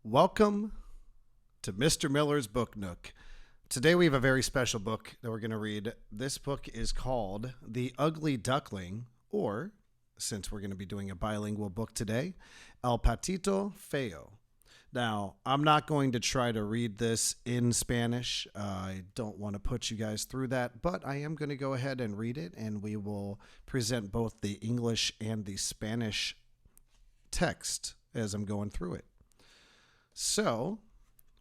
Welcome to Mr. Miller's Book Nook. Today we have a very special book that we're going to read. This book is called The Ugly Duckling, or, since we're going to be doing a bilingual book today, El Patito Feo. Now, I'm not going to try to read this in Spanish. I don't want to put you guys through that, but I am going to go ahead and read it, and we will present both the English and the Spanish text as I'm going through it. So,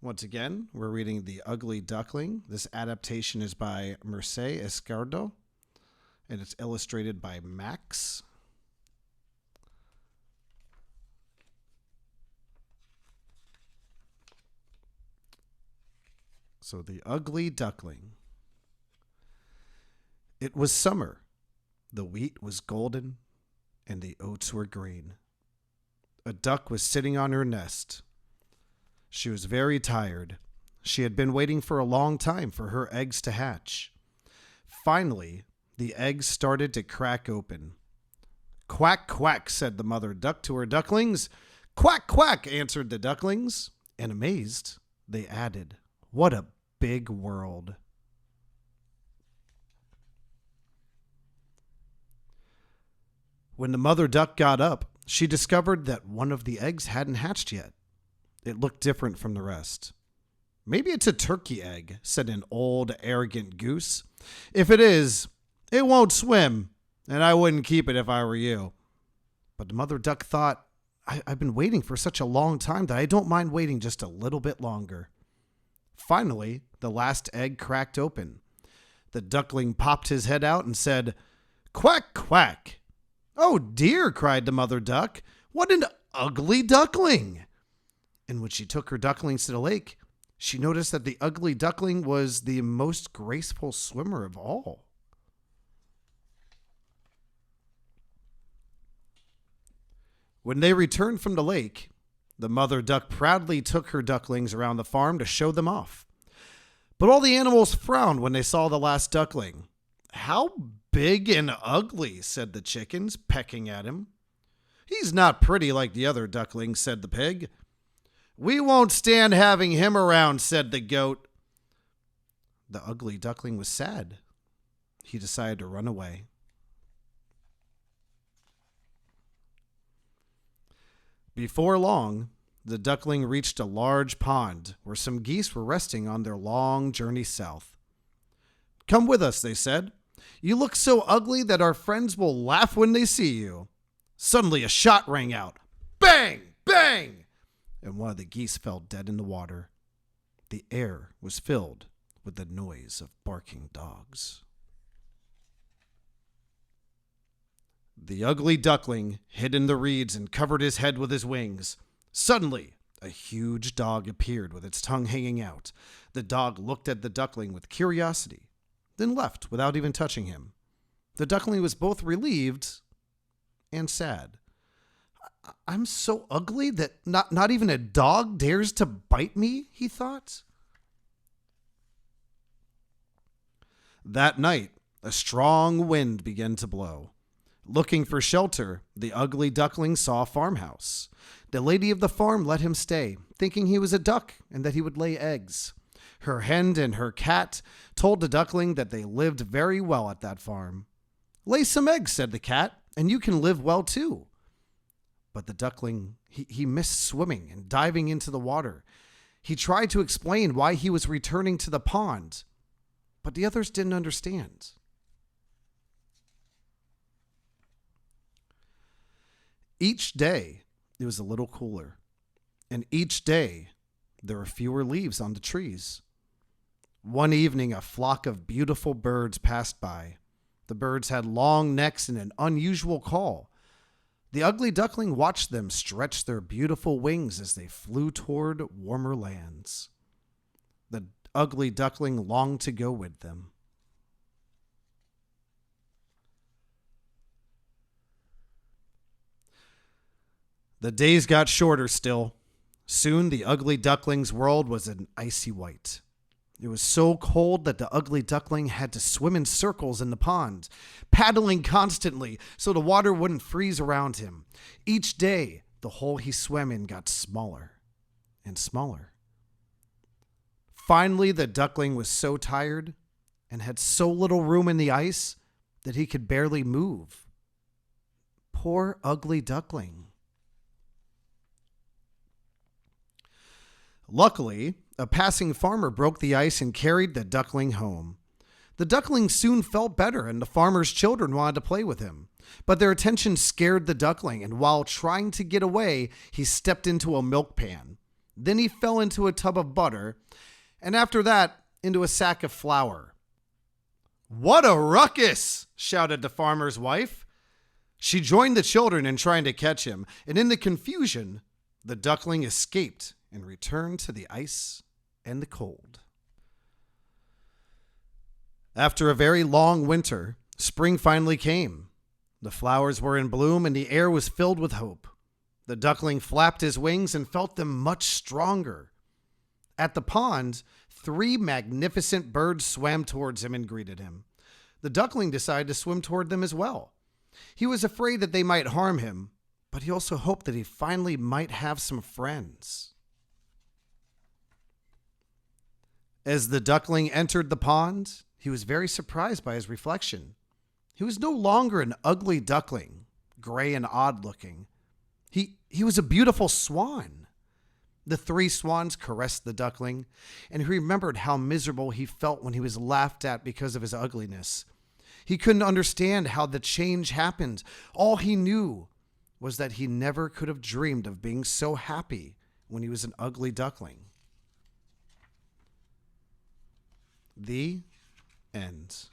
once again, we're reading The Ugly Duckling. This adaptation is by Merce, Escardo, and it's illustrated by Max. So, The Ugly Duckling. It was summer. The wheat was golden, and the oats were green. A duck was sitting on her nest. She was very tired. She had been waiting for a long time for her eggs to hatch. Finally, the eggs started to crack open. "Quack, quack," said the mother duck to her ducklings. "Quack, quack," answered the ducklings. And amazed, they added, "What a big world." When the mother duck got up, she discovered that one of the eggs hadn't hatched yet. It looked different from the rest. "Maybe it's a turkey egg," said an old, arrogant goose. "If it is, it won't swim, and I wouldn't keep it if I were you." But the mother duck thought, I've been waiting for such a long time that I don't mind waiting just a little bit longer. Finally, the last egg cracked open. The duckling popped his head out and said, "Quack, quack." "Oh dear," cried the mother duck. "What an ugly duckling." And when she took her ducklings to the lake, she noticed that the ugly duckling was the most graceful swimmer of all. When they returned from the lake, the mother duck proudly took her ducklings around the farm to show them off. But all the animals frowned when they saw the last duckling. "How big and ugly," said the chickens, pecking at him. "He's not pretty like the other ducklings," said the pig. "We won't stand having him around," said the goat. The ugly duckling was sad. He decided to run away. Before long, the duckling reached a large pond where some geese were resting on their long journey south. "Come with us," they said. "You look so ugly that our friends will laugh when they see you." Suddenly a shot rang out. Bang! Bang! And one of the geese fell dead in the water. The air was filled with the noise of barking dogs. The ugly duckling hid in the reeds and covered his head with his wings. Suddenly, a huge dog appeared with its tongue hanging out. The dog looked at the duckling with curiosity, then left without even touching him. The duckling was both relieved and sad. "I'm so ugly that not even a dog dares to bite me," he thought. That night, a strong wind began to blow. Looking for shelter, the ugly duckling saw a farmhouse. The lady of the farm let him stay, thinking he was a duck and that he would lay eggs. Her hen and her cat told the duckling that they lived very well at that farm. "Lay some eggs," said the cat, "and you can live well too." But the duckling, he missed swimming and diving into the water. He tried to explain why he was returning to the pond, but the others didn't understand. Each day, it was a little cooler, and each day, there were fewer leaves on the trees. One evening, a flock of beautiful birds passed by. The birds had long necks and an unusual call. The ugly duckling watched them stretch their beautiful wings as they flew toward warmer lands. The ugly duckling longed to go with them. The days got shorter still. Soon the ugly duckling's world was an icy white. It was so cold that the ugly duckling had to swim in circles in the pond, paddling constantly so the water wouldn't freeze around him. Each day, the hole he swam in got smaller. and smaller. Finally, the duckling was so tired and had so little room in the ice that he could barely move. Poor ugly duckling. Luckily, a passing farmer broke the ice and carried the duckling home. The duckling soon felt better, and the farmer's children wanted to play with him. But their attention scared the duckling, and while trying to get away, he stepped into a milk pan. Then he fell into a tub of butter, and after that, into a sack of flour. "What a ruckus!" shouted the farmer's wife. She joined the children in trying to catch him, and in the confusion, the duckling escaped and returned to the ice and the cold. After a very long winter, spring finally came. The flowers were in bloom and the air was filled with hope. The duckling flapped his wings and felt them much stronger. At the pond, 3 magnificent birds swam towards him and greeted him. The duckling decided to swim toward them as well. He was afraid that they might harm him, but he also hoped that he finally might have some friends. As the duckling entered the pond, he was very surprised by his reflection. He was no longer an ugly duckling, gray and odd-looking. He was a beautiful swan. The 3 swans caressed the duckling, and he remembered how miserable he felt when he was laughed at because of his ugliness. He couldn't understand how the change happened. All he knew was that he never could have dreamed of being so happy when he was an ugly duckling. The end.